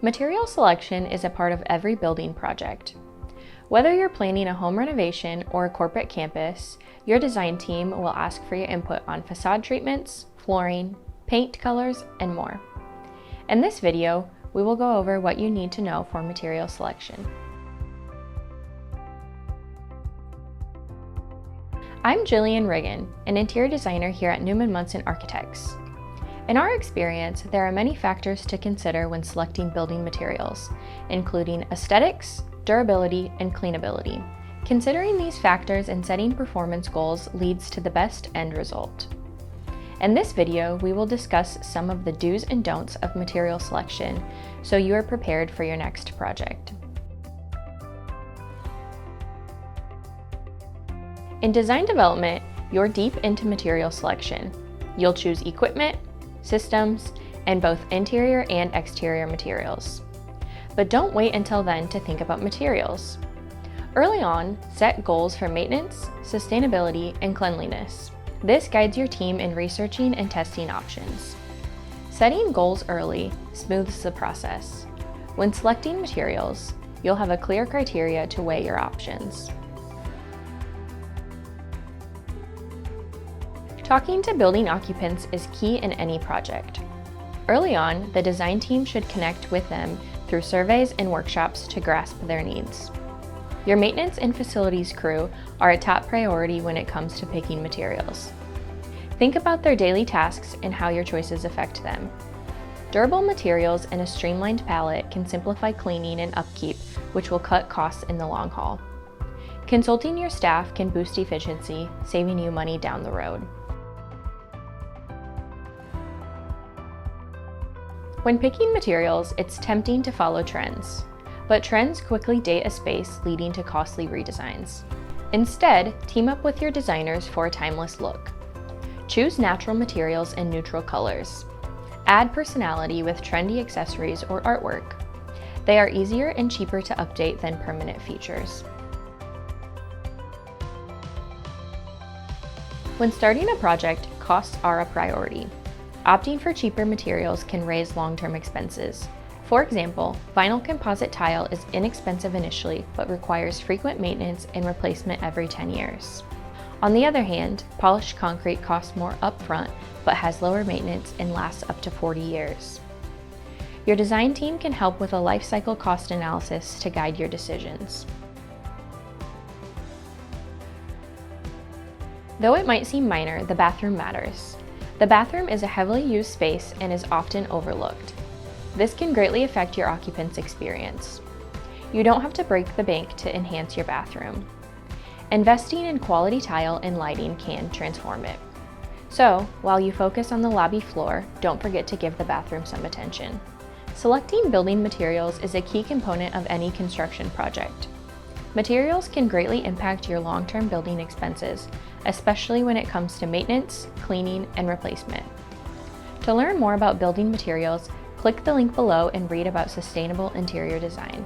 Material selection is a part of every building project. Whether you're planning a home renovation or a corporate campus, your design team will ask for your input on facade treatments, flooring, paint colors, and more. In this video, we will go over what you need to know for material selection. I'm Jillian Riggin, an interior designer here at Newman Munson Architects. In our experience, there are many factors to consider when selecting building materials, including aesthetics, durability, and cleanability. Considering these factors and setting performance goals leads to the best end result. In this video, we will discuss some of the do's and don'ts of material selection so you are prepared for your next project. In design development, you're deep into material selection. You'll choose equipment, systems, and both interior and exterior materials. But don't wait until then to think about materials. Early on, set goals for maintenance, sustainability, and cleanliness. This guides your team in researching and testing options. Setting goals early smooths the process. When selecting materials, you'll have a clear criteria to weigh your options. Talking to building occupants is key in any project. Early on, the design team should connect with them through surveys and workshops to grasp their needs. Your maintenance and facilities crew are a top priority when it comes to picking materials. Think about their daily tasks and how your choices affect them. Durable materials and a streamlined palette can simplify cleaning and upkeep, which will cut costs in the long haul. Consulting your staff can boost efficiency, saving you money down the road. When picking materials, it's tempting to follow trends, but trends quickly date a space, leading to costly redesigns. Instead, team up with your designers for a timeless look. Choose natural materials and neutral colors. Add personality with trendy accessories or artwork. They are easier and cheaper to update than permanent features. When starting a project, costs are a priority. Opting for cheaper materials can raise long-term expenses. For example, vinyl composite tile is inexpensive initially, but requires frequent maintenance and replacement every 10 years. On the other hand, polished concrete costs more upfront, but has lower maintenance and lasts up to 40 years. Your design team can help with a life cycle cost analysis to guide your decisions. Though it might seem minor, the bathroom matters. The bathroom is a heavily used space and is often overlooked. This can greatly affect your occupants' experience. You don't have to break the bank to enhance your bathroom. Investing in quality tile and lighting can transform it. So, while you focus on the lobby floor, don't forget to give the bathroom some attention. Selecting building materials is a key component of any construction project. Materials can greatly impact your long-term building expenses, especially when it comes to maintenance, cleaning, and replacement. To learn more about building materials, click the link below and read about sustainable interior design.